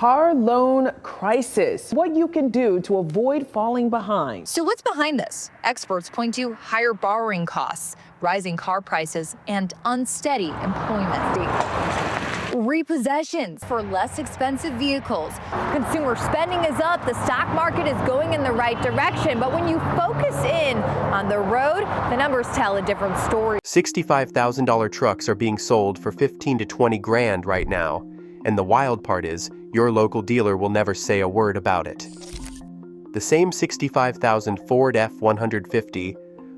car loan crisis, what you can do to avoid falling behind. So what's behind this? Experts point to higher borrowing costs, rising car prices, and unsteady employment. Repossessions for less expensive vehicles. Consumer spending is up, the stock market is going in the right direction, but when you focus in on the road, the numbers tell a different story. $65,000 trucks are being sold for 15 to 20 grand right now, and the wild part is, your local dealer will never say a word about it. The same $65,000 Ford F-150,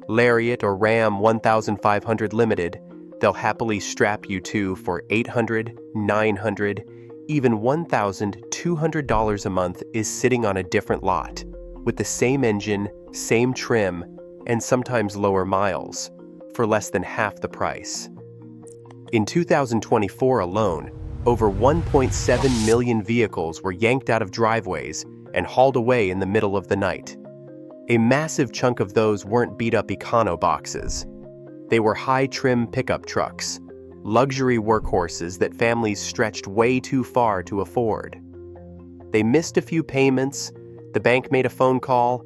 Lariat or Ram 1500 Limited, they'll happily strap you to for $800, $900, even $1,200 a month is sitting on a different lot, with the same engine, same trim, and sometimes lower miles, for less than half the price. In 2024 alone, over 1.7 million vehicles were yanked out of driveways and hauled away in the middle of the night. A massive chunk of those weren't beat-up econo boxes. They were high-trim pickup trucks, luxury workhorses that families stretched way too far to afford. They missed a few payments, the bank made a phone call,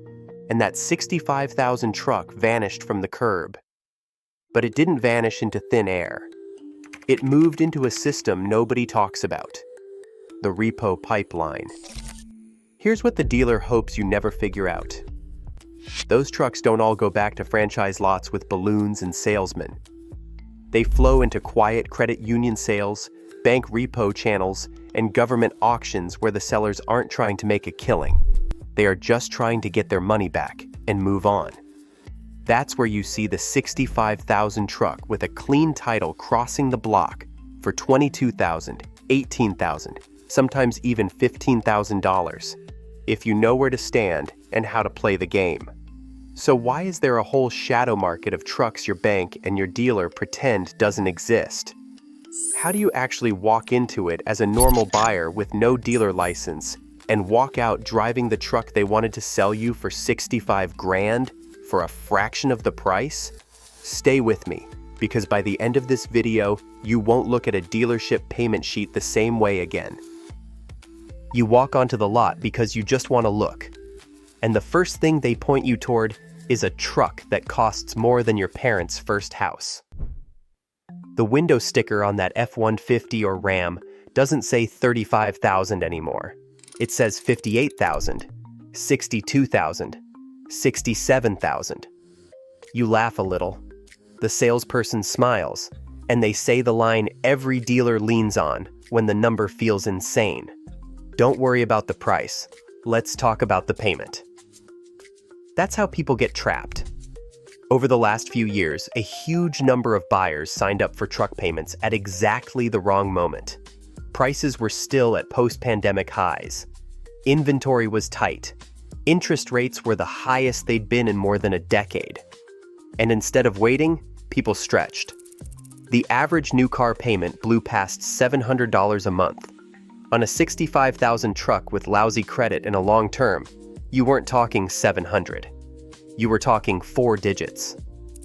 and that $65,000 truck vanished from the curb. But it didn't vanish into thin air. It moved into a system nobody talks about, the repo pipeline. Here's what the dealer hopes you never figure out. Those trucks don't all go back to franchise lots with balloons and salesmen. They flow into quiet credit union sales, bank repo channels, and government auctions where the sellers aren't trying to make a killing. They are just trying to get their money back and move on. That's where you see the $65,000 truck with a clean title crossing the block for $22,000, $18,000, sometimes even $15,000, if you know where to stand and how to play the game. So why is there a whole shadow market of trucks your bank and your dealer pretend doesn't exist? How do you actually walk into it as a normal buyer with no dealer license and walk out driving the truck they wanted to sell you for 65 grand for a fraction of the price? Stay with me, because by the end of this video, you won't look at a dealership payment sheet the same way again. You walk onto the lot because you just want to look, and the first thing they point you toward is a truck that costs more than your parents' first house. The window sticker on that F-150 or Ram doesn't say $35,000 anymore. It says $58,000, $62,000, $67,000. You laugh a little. The salesperson smiles, and they say the line every dealer leans on when the number feels insane. Don't worry about the price. Let's talk about the payment. That's how people get trapped. Over the last few years, a huge number of buyers signed up for truck payments at exactly the wrong moment. Prices were still at post-pandemic highs. Inventory was tight. Interest rates were the highest they'd been in more than a decade. And instead of waiting, people stretched. The average new car payment blew past $700 a month. On a $65,000 truck with lousy credit and a long term, you weren't talking $700. You were talking 4 digits.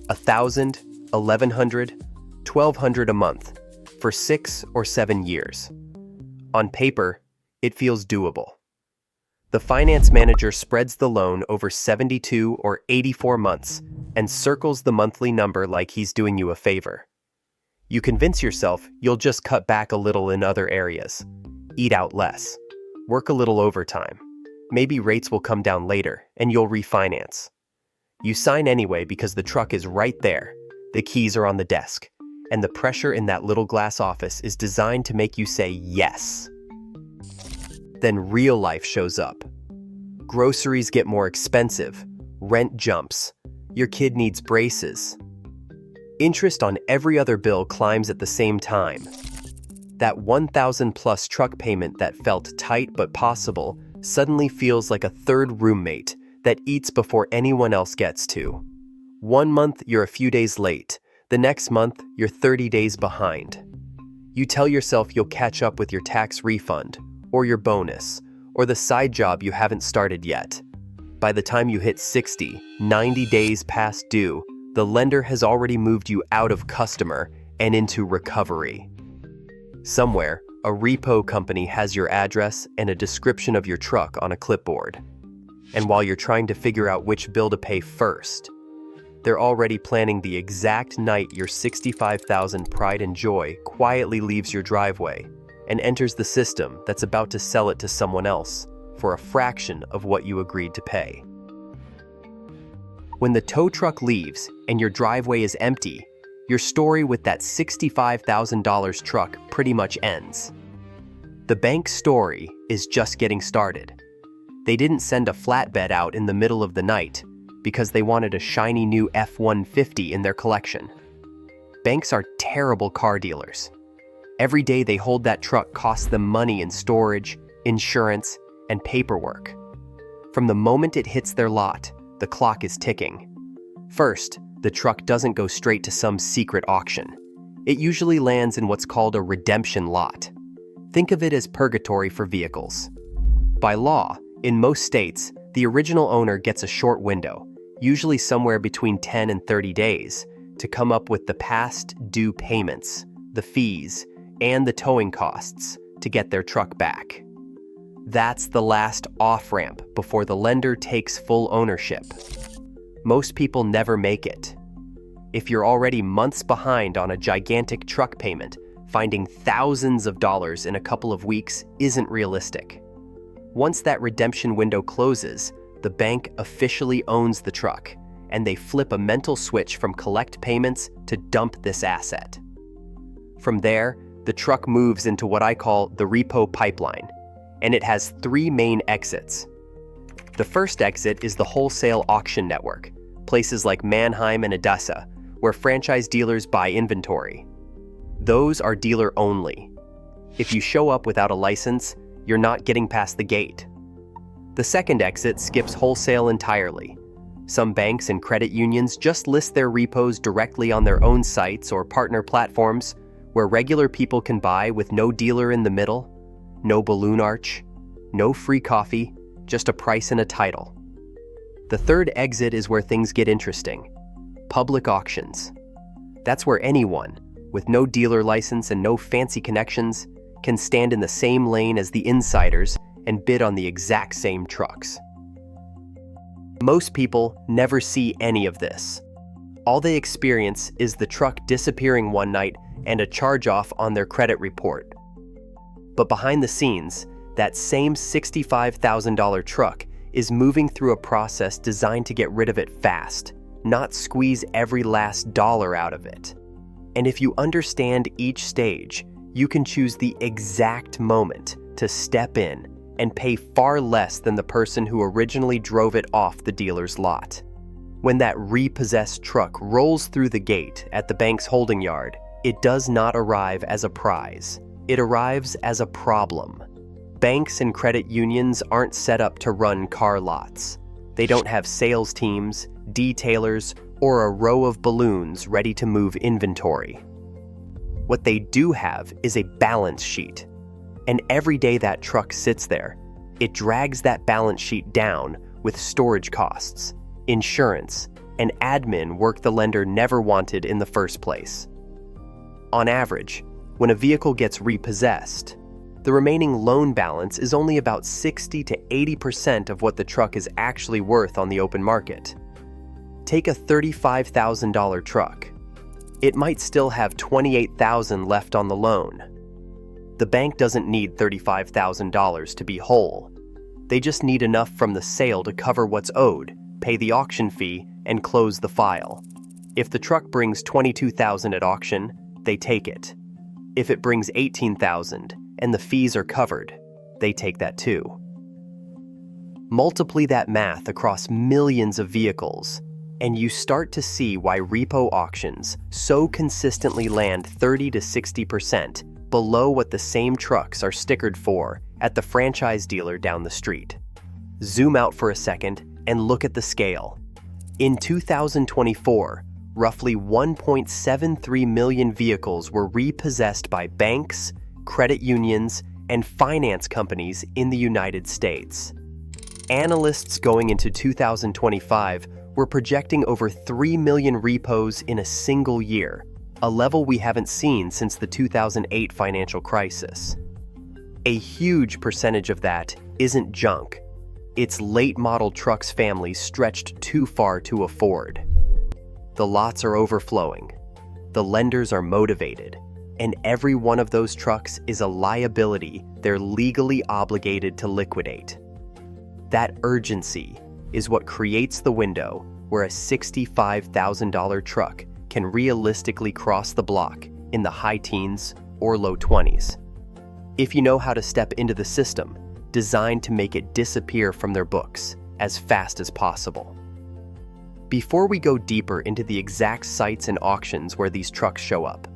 $1,000, $1,100, $1,200 a month for 6 or 7 years. On paper, it feels doable. The finance manager spreads the loan over 72 or 84 months and circles the monthly number like he's doing you a favor. You convince yourself you'll just cut back a little in other areas, eat out less, work a little overtime. Maybe rates will come down later and you'll refinance. You sign anyway because the truck is right there, the keys are on the desk, and the pressure in that little glass office is designed to make you say yes. Then real life shows up. Groceries get more expensive, rent jumps, your kid needs braces. Interest on every other bill climbs at the same time. That $1,000+ truck payment that felt tight but possible suddenly feels like a third roommate that eats before anyone else gets to. 1 month, you're a few days late. The next month, you're 30 days behind. You tell yourself you'll catch up with your tax refund, or your bonus, or the side job you haven't started yet. By the time you hit 60, 90 days past due, the lender has already moved you out of customer and into recovery. Somewhere, A repo company has your address and a description of your truck on a clipboard. And while you're trying to figure out which bill to pay first, they're already planning the exact night your $65,000 pride and joy quietly leaves your driveway and enters the system that's about to sell it to someone else for a fraction of what you agreed to pay. When the tow truck leaves and your driveway is empty, your story with that $65,000 truck pretty much ends. The bank's story is just getting started. They didn't send a flatbed out in the middle of the night because they wanted a shiny new F-150 in their collection. Banks are terrible car dealers. Every day they hold that truck costs them money in storage, insurance, and paperwork. From the moment it hits their lot, the clock is ticking. First, the truck doesn't go straight to some secret auction. It usually lands in what's called a redemption lot. Think of it as purgatory for vehicles. By law, in most states, the original owner gets a short window, usually somewhere between 10 and 30 days, to come up with the past due payments, the fees, and the towing costs to get their truck back. That's the last off-ramp before the lender takes full ownership. Most people never make it. If you're already months behind on a gigantic truck payment, finding thousands of dollars in a couple of weeks isn't realistic. Once that redemption window closes, the bank officially owns the truck, and they flip a mental switch from collect payments to dump this asset. From there, the truck moves into what I call the repo pipeline, and it has 3 main exits. The first exit is the wholesale auction network, places like Mannheim and Odessa, where franchise dealers buy inventory. Those are dealer only. If you show up without a license, you're not getting past the gate. The second exit skips wholesale entirely. Some banks and credit unions just list their repos directly on their own sites or partner platforms where regular people can buy with no dealer in the middle, no balloon arch, no free coffee, just a price and a title. The third exit is where things get interesting. Public auctions. That's where anyone, with no dealer license and no fancy connections, can stand in the same lane as the insiders and bid on the exact same trucks. Most people never see any of this. All they experience is the truck disappearing one night and a charge-off on their credit report. But behind the scenes, that same $65,000 truck is moving through a process designed to get rid of it fast, not squeeze every last dollar out of it. And if you understand each stage, you can choose the exact moment to step in and pay far less than the person who originally drove it off the dealer's lot. When that repossessed truck rolls through the gate at the bank's holding yard, it does not arrive as a prize. It arrives as a problem. Banks and credit unions aren't set up to run car lots. They don't have sales teams, detailers, or a row of balloons ready to move inventory. What they do have is a balance sheet. And every day that truck sits there, it drags that balance sheet down with storage costs, insurance, and admin work the lender never wanted in the first place. On average, when a vehicle gets repossessed, the remaining loan balance is only about 60 to 80% of what the truck is actually worth on the open market. Take a $35,000 truck. It might still have $28,000 left on the loan. The bank doesn't need $35,000 to be whole. They just need enough from the sale to cover what's owed, pay the auction fee, and close the file. If the truck brings $22,000 at auction, they take it. If it brings $18,000 and the fees are covered, they take that too. Multiply that math across millions of vehicles, and you start to see why repo auctions so consistently land 30 to 60% below what the same trucks are stickered for at the franchise dealer down the street. Zoom out for a second and look at the scale. In 2024, roughly 1.73 million vehicles were repossessed by banks, credit unions, and finance companies in the United States. Analysts going into 2025 were projecting over 3 million repos in a single year, a level we haven't seen since the 2008 financial crisis. A huge percentage of that isn't junk. It's late-model trucks families stretched too far to afford. The lots are overflowing. The lenders are motivated. And every one of those trucks is a liability they're legally obligated to liquidate. That urgency is what creates the window where a $65,000 truck can realistically cross the block in the high teens or low 20s. If you know how to step into the system designed to make it disappear from their books as fast as possible. Before we go deeper into the exact sites and auctions where these trucks show up,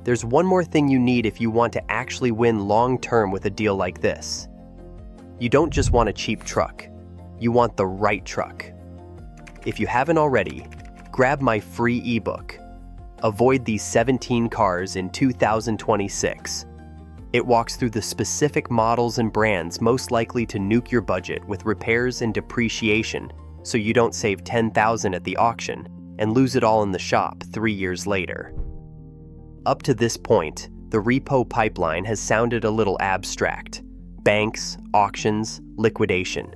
there's one more thing you need if you want to actually win long-term with a deal like this. You don't just want a cheap truck, you want the right truck. If you haven't already, grab my free ebook, Avoid These 17 Cars in 2026. It walks through the specific models and brands most likely to nuke your budget with repairs and depreciation so you don't save $10,000 at the auction and lose it all in the shop 3 years later. Up to this point, the repo pipeline has sounded a little abstract. Banks, auctions, liquidation.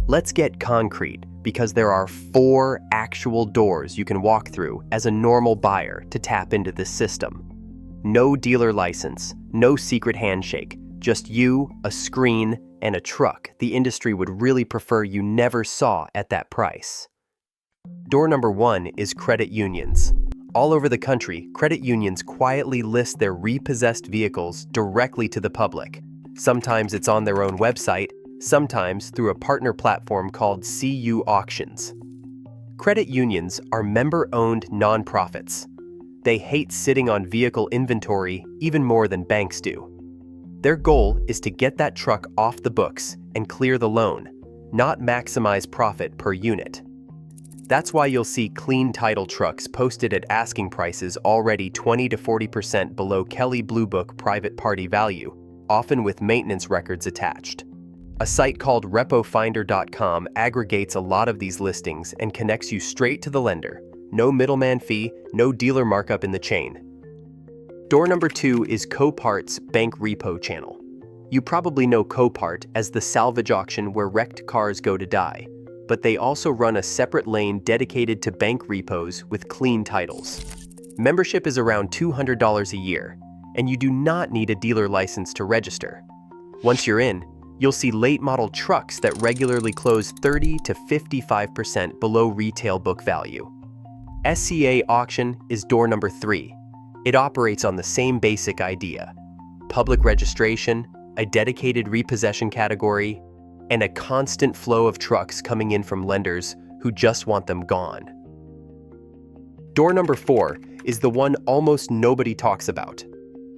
Let's get concrete because there are 4 actual doors you can walk through as a normal buyer to tap into this system. No dealer license, no secret handshake, just you, a screen, and a truck the industry would really prefer you never saw at that price. Door number 1 is credit unions. All over the country, credit unions quietly list their repossessed vehicles directly to the public. Sometimes it's on their own website, sometimes through a partner platform called CU Auctions. Credit unions are member-owned nonprofits. They hate sitting on vehicle inventory even more than banks do. Their goal is to get that truck off the books and clear the loan, not maximize profit per unit. That's why you'll see clean title trucks posted at asking prices already 20 to 40% below Kelley Blue Book private party value, often with maintenance records attached. A site called repofinder.com aggregates a lot of these listings and connects you straight to the lender. No middleman fee, no dealer markup in the chain. Door number 2 is Copart's Bank Repo channel. You probably know Copart as the salvage auction where wrecked cars go to die, but they also run a separate lane dedicated to bank repos with clean titles. Membership is around $200 a year, and you do not need a dealer license to register. Once you're in, you'll see late-model trucks that regularly close 30 to 55% below retail book value. SCA Auction is door number 3. It operates on the same basic idea: public registration, a dedicated repossession category, and a constant flow of trucks coming in from lenders who just want them gone. Door number 4 is the one almost nobody talks about: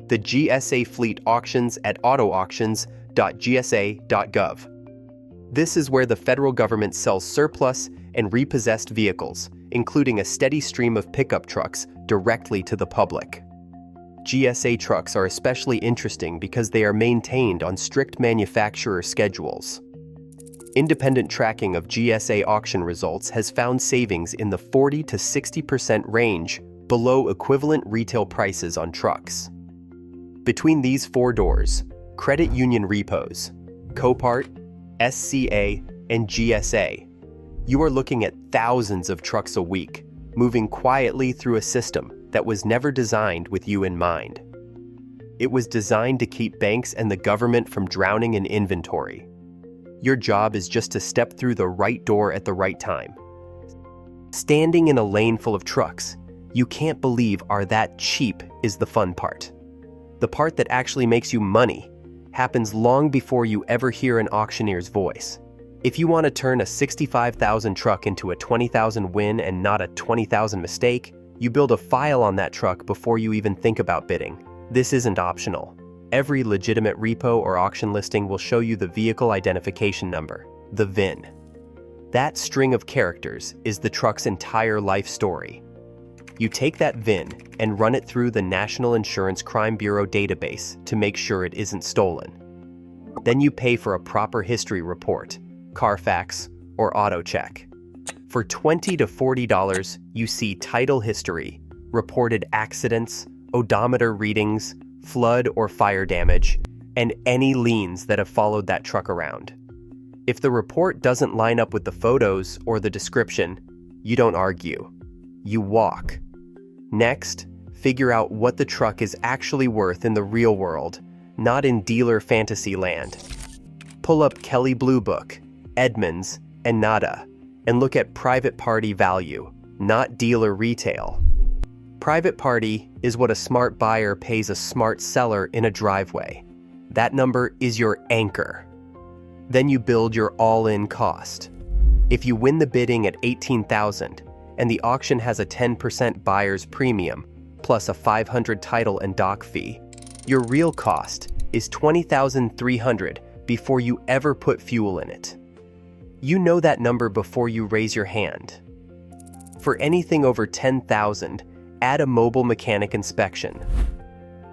the GSA fleet auctions at autoauctions.gsa.gov. This is where the federal government sells surplus and repossessed vehicles, including a steady stream of pickup trucks, directly to the public. GSA trucks are especially interesting because they are maintained on strict manufacturer schedules. Independent tracking of GSA auction results has found savings in the 40 to 60% range below equivalent retail prices on trucks. Between these 4 doors, credit union repos, Copart, SCA, and GSA, you are looking at thousands of trucks a week, moving quietly through a system that was never designed with you in mind. It was designed to keep banks and the government from drowning in inventory. Your job is just to step through the right door at the right time. Standing in a lane full of trucks you can't believe are that cheap is the fun part. The part that actually makes you money happens long before you ever hear an auctioneer's voice. If you want to turn a $65,000 truck into a $20,000 win and not a $20,000 mistake, you build a file on that truck before you even think about bidding. This isn't optional. Every legitimate repo or auction listing will show you the vehicle identification number, the VIN. That string of characters is the truck's entire life story. You take that VIN and run it through the National Insurance Crime Bureau database to make sure it isn't stolen. Then you pay for a proper history report, Carfax, or AutoCheck. For $20 to $40, you see title history, reported accidents, odometer readings, flood or fire damage, and any liens that have followed that truck around. If the report doesn't line up with the photos or the description, you don't argue. You walk. Next, figure out what the truck is actually worth in the real world, not in dealer fantasy land. Pull up Kelley Blue Book, Edmunds, and Nada, and look at private party value, not dealer retail. Private party is what a smart buyer pays a smart seller in a driveway. That number is your anchor. Then you build your all-in cost. If you win the bidding at $18,000 and the auction has a 10% buyer's premium plus a $500 title and dock fee, your real cost is $20,300 before you ever put fuel in it. You know that number before you raise your hand. For anything over $10,000, add a mobile mechanic inspection.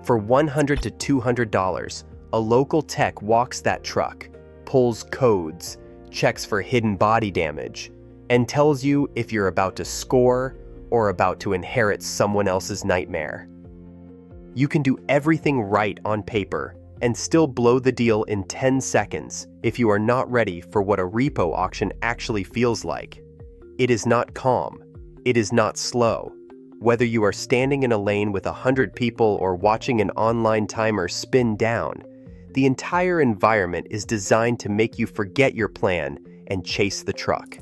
For $100 to $200, a local tech walks that truck, pulls codes, checks for hidden body damage, and tells you if you're about to score or about to inherit someone else's nightmare. You can do everything right on paper and still blow the deal in 10 seconds if you are not ready for what a repo auction actually feels like. It is not calm. It is not slow. Whether you are standing in a lane with 100 people or watching an online timer spin down, the entire environment is designed to make you forget your plan and chase the truck.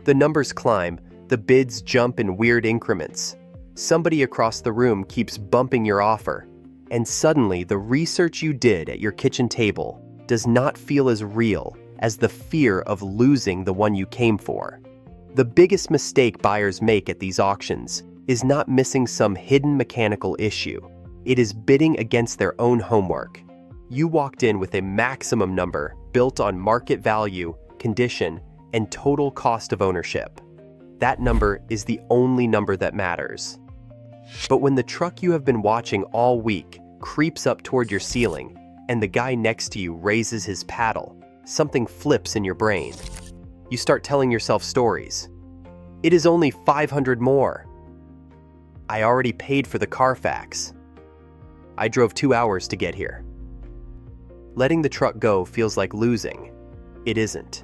The numbers climb, the bids jump in weird increments. Somebody across the room keeps bumping your offer, and suddenly the research you did at your kitchen table does not feel as real as the fear of losing the one you came for. The biggest mistake buyers make at these auctions is not missing some hidden mechanical issue. It is bidding against their own homework. You walked in with a maximum number built on market value, condition, and total cost of ownership. That number is the only number that matters. But when the truck you have been watching all week creeps up toward your ceiling and the guy next to you raises his paddle, something flips in your brain. You start telling yourself stories. It is only $500 more. I already paid for the Carfax. I drove 2 hours to get here. Letting the truck go feels like losing. It isn't.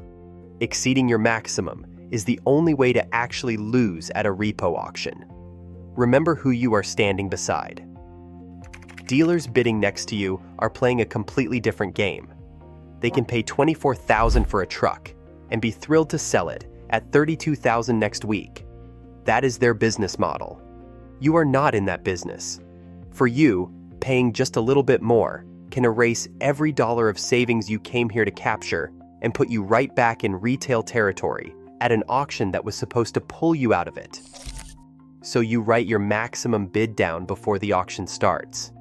Exceeding your maximum is the only way to actually lose at a repo auction. Remember who you are standing beside. Dealers bidding next to you are playing a completely different game. They can pay $24,000 for a truck and be thrilled to sell it at $32,000 next week. That is their business model. You are not in that business. For you, paying just a little bit more can erase every dollar of savings you came here to capture and put you right back in retail territory at an auction that was supposed to pull you out of it. So you write your maximum bid down before the auction starts.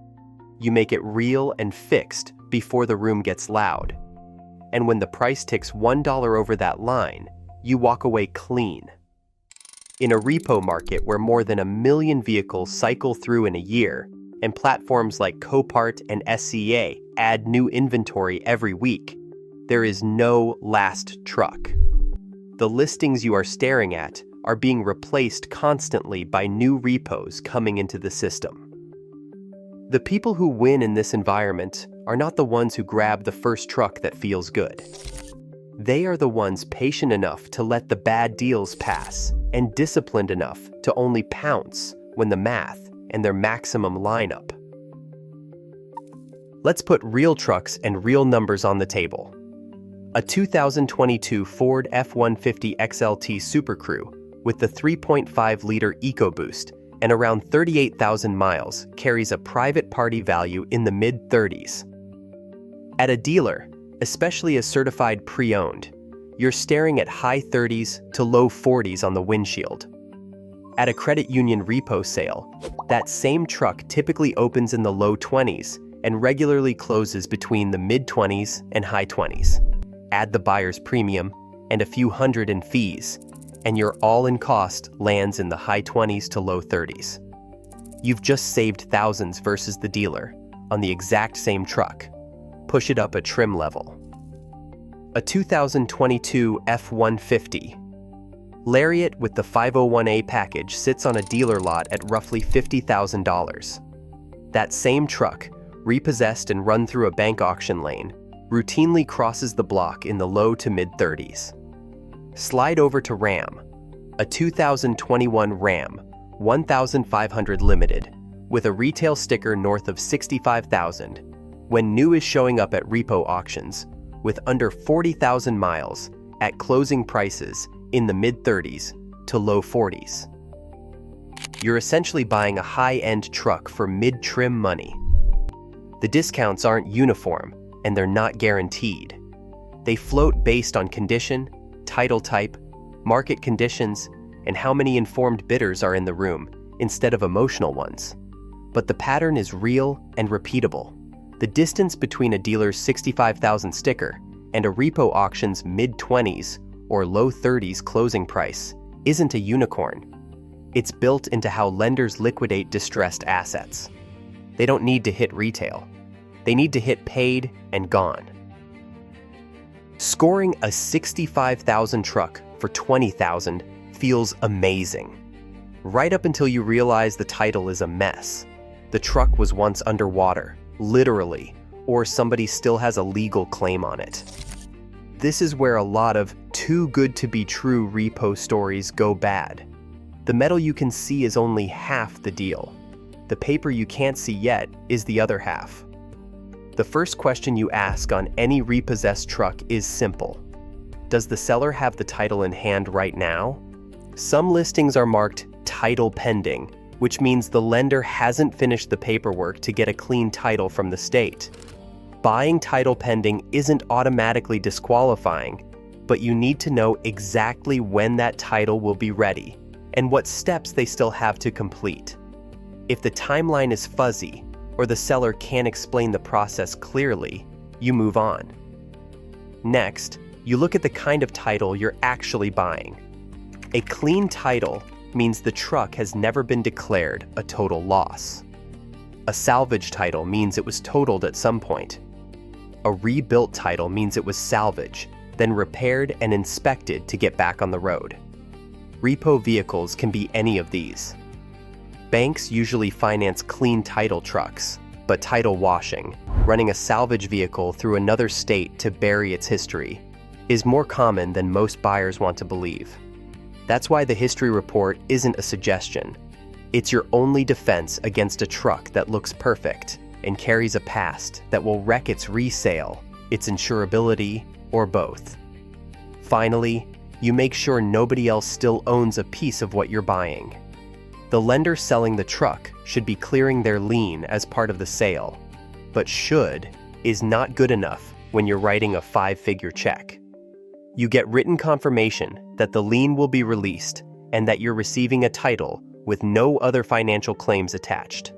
You make it real and fixed before the room gets loud. And when the price ticks $1 over that line, you walk away clean. In a repo market where more than 1 million vehicles cycle through in a year, and platforms like Copart and SCA add new inventory every week, there is no last truck. The listings you are staring at are being replaced constantly by new repos coming into the system. The people who win in this environment are not the ones who grab the first truck that feels good. They are the ones patient enough to let the bad deals pass and disciplined enough to only pounce when the math and their maximum line up. Let's put real trucks and real numbers on the table. A 2022 Ford F-150 XLT Super Crew with the 3.5-liter EcoBoost and around 38,000 miles carries a private party value in the mid-30s. At a dealer, especially a certified pre-owned, you're staring at high 30s to low 40s on the windshield. At a credit union repo sale, that same truck typically opens in the low 20s and regularly closes between the mid-20s and high 20s. Add the buyer's premium and a few hundred in fees, and your all-in cost lands in the high 20s to low 30s. You've just saved thousands versus the dealer on the exact same truck. Push it up a trim level. A 2022 F-150 Lariat with the 501A package sits on a dealer lot at roughly $50,000. That same truck, repossessed and run through a bank auction lane, routinely crosses the block in the low to mid-30s. Slide over to Ram, a 2021 Ram 1500 Limited, with a retail sticker north of $65,000, when new is showing up at Repo auctions with under 40,000 miles at closing prices in the mid-30s to low 40s. You're essentially buying a high-end truck for mid-trim money. The discounts aren't uniform, and they're not guaranteed. They float based on condition, title type, market conditions, and how many informed bidders are in the room, instead of emotional ones. But the pattern is real and repeatable. The distance between a dealer's $65,000 sticker and a Repo auction's mid-20s or low 30s closing price isn't a unicorn. It's built into how lenders liquidate distressed assets. They don't need to hit retail. They need to hit paid and gone. Scoring a $65,000 truck for $20,000 feels amazing. Right up until you realize the title is a mess. The truck was once underwater, literally, or somebody still has a legal claim on it. This is where a lot of too good to be true repo stories go bad. The metal you can see is only half the deal. The paper you can't see yet is the other half. The first question you ask on any repossessed truck is simple. Does the seller have the title in hand right now? Some listings are marked title pending, which means the lender hasn't finished the paperwork to get a clean title from the state. Buying title pending isn't automatically disqualifying, but you need to know exactly when that title will be ready and what steps they still have to complete. If the timeline is fuzzy or the seller can't explain the process clearly, you move on. Next, you look at the kind of title you're actually buying. A clean title means the truck has never been declared a total loss. A salvage title means it was totaled at some point. A rebuilt title means it was salvaged, then repaired and inspected to get back on the road. Repo vehicles can be any of these. Banks usually finance clean title trucks, but title washing, running a salvage vehicle through another state to bury its history, is more common than most buyers want to believe. That's why the history report isn't a suggestion. It's your only defense against a truck that looks perfect and carries a past that will wreck its resale, its insurability, or both. Finally, you make sure nobody else still owns a piece of what you're buying. The lender selling the truck should be clearing their lien as part of the sale, but should is not good enough when you're writing a 5-figure check. You get written confirmation that the lien will be released and that you're receiving a title with no other financial claims attached.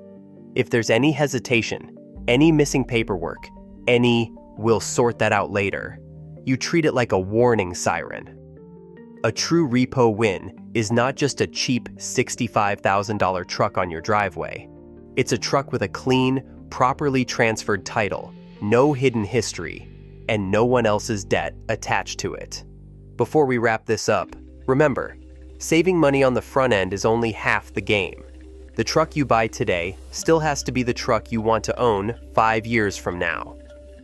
If there's any hesitation, any missing paperwork, any "we'll sort that out later," you treat it like a warning siren. A true repo win is not just a cheap $65,000 truck on your driveway. It's a truck with a clean, properly transferred title, no hidden history, and no one else's debt attached to it. Before we wrap this up, remember, saving money on the front end is only half the game. The truck you buy today still has to be the truck you want to own 5 years from now.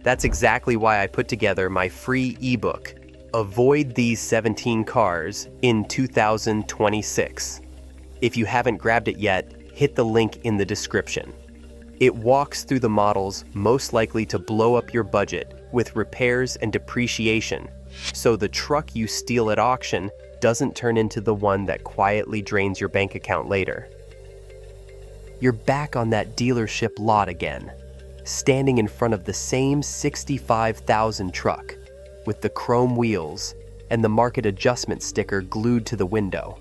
That's exactly why I put together my free ebook, Avoid These 17 Cars in 2026. If you haven't grabbed it yet, hit the link in the description. It walks through the models most likely to blow up your budget with repairs and depreciation, so the truck you steal at auction doesn't turn into the one that quietly drains your bank account later. You're back on that dealership lot again, standing in front of the same $65,000 truck, with the chrome wheels and the market adjustment sticker glued to the window.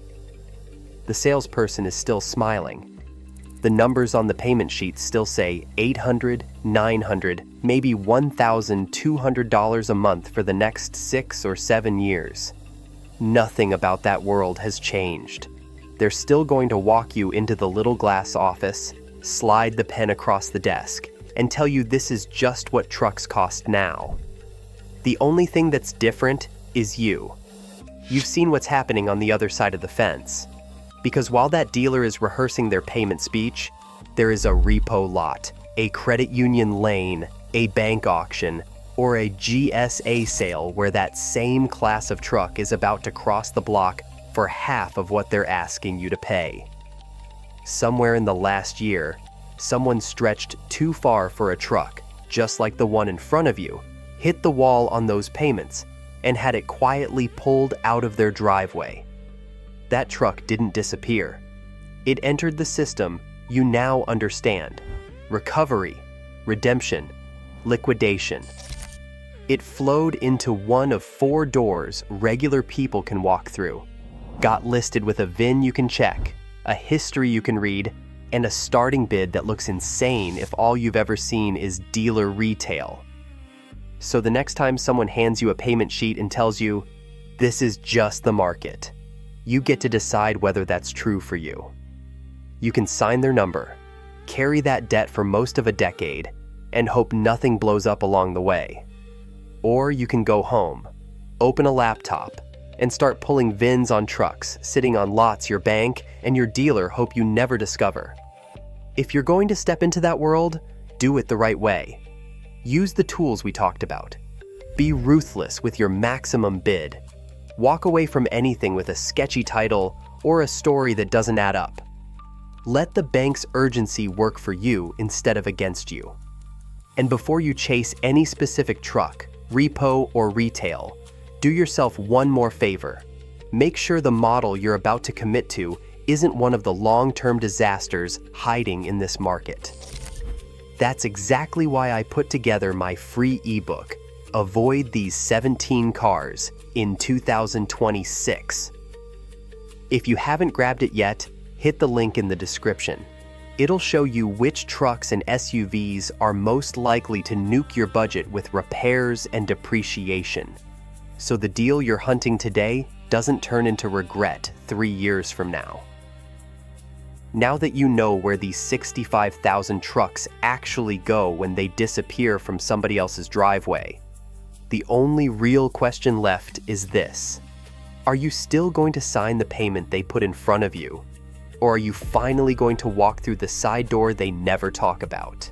The salesperson is still smiling. The numbers on the payment sheet still say $800, $900, maybe $1,200 a month for the next 6 or 7 years. Nothing about that world has changed. They're still going to walk you into the little glass office, slide the pen across the desk, and tell you this is just what trucks cost now. The only thing that's different is you. You've seen what's happening on the other side of the fence. Because while that dealer is rehearsing their payment speech, there is a repo lot, a credit union lane, a bank auction, or a GSA sale where that same class of truck is about to cross the block for half of what they're asking you to pay. Somewhere in the last year, someone stretched too far for a truck, just like the one in front of you, hit the wall on those payments, and had it quietly pulled out of their driveway. That truck didn't disappear. It entered the system you now understand: recovery, redemption, liquidation. It flowed into one of 4 doors regular people can walk through, got listed with a VIN you can check, a history you can read, and a starting bid that looks insane if all you've ever seen is dealer retail. So the next time someone hands you a payment sheet and tells you, "This is just the market," you get to decide whether that's true for you. You can sign their number, carry that debt for most of a decade, and hope nothing blows up along the way. Or you can go home, open a laptop, and start pulling VINs on trucks sitting on lots your bank and your dealer hope you never discover. If you're going to step into that world, do it the right way. Use the tools we talked about. Be ruthless with your maximum bid. Walk away from anything with a sketchy title or a story that doesn't add up. Let the bank's urgency work for you instead of against you. And before you chase any specific truck, repo, or retail, do yourself one more favor. Make sure the model you're about to commit to isn't one of the long-term disasters hiding in this market. That's exactly why I put together my free ebook, Avoid These 17 Cars in 2026. If you haven't grabbed it yet, hit the link in the description. It'll show you which trucks and SUVs are most likely to nuke your budget with repairs and depreciation, so the deal you're hunting today doesn't turn into regret 3 years from now. Now that you know where these 65,000 trucks actually go when they disappear from somebody else's driveway, the only real question left is this: are you still going to sign the payment they put in front of you? Or are you finally going to walk through the side door they never talk about?